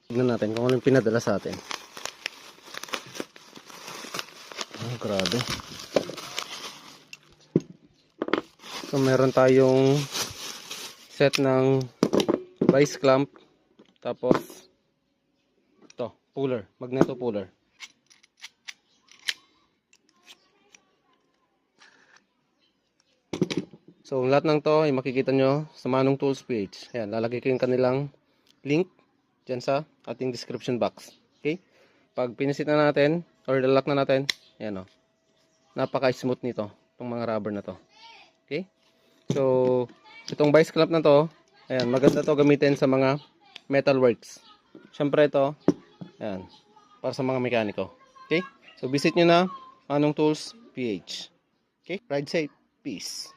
Tignan natin kung ano yung pinadala sa atin. Oh, grabe. So meron tayong set ng vice clamp, tapos ito, puller, magneto puller. So lahat ng to ay makikita nyo sa Manong Tools page. Ayan, lalagay ko yung kanilang link dyan sa ating description box. Okay? Pag pinisit na natin or lalak na natin, ayan o, napaka-smooth nito, itong mga rubber na to. Okay? So itong vice clamp na to, ayan, maganda to gamitin sa mga metalworks. Syempre ito, ayan, para sa mga mekaniko. Okay? So visit nyo na Manong Tools PH. Okay? Ride safe. Peace.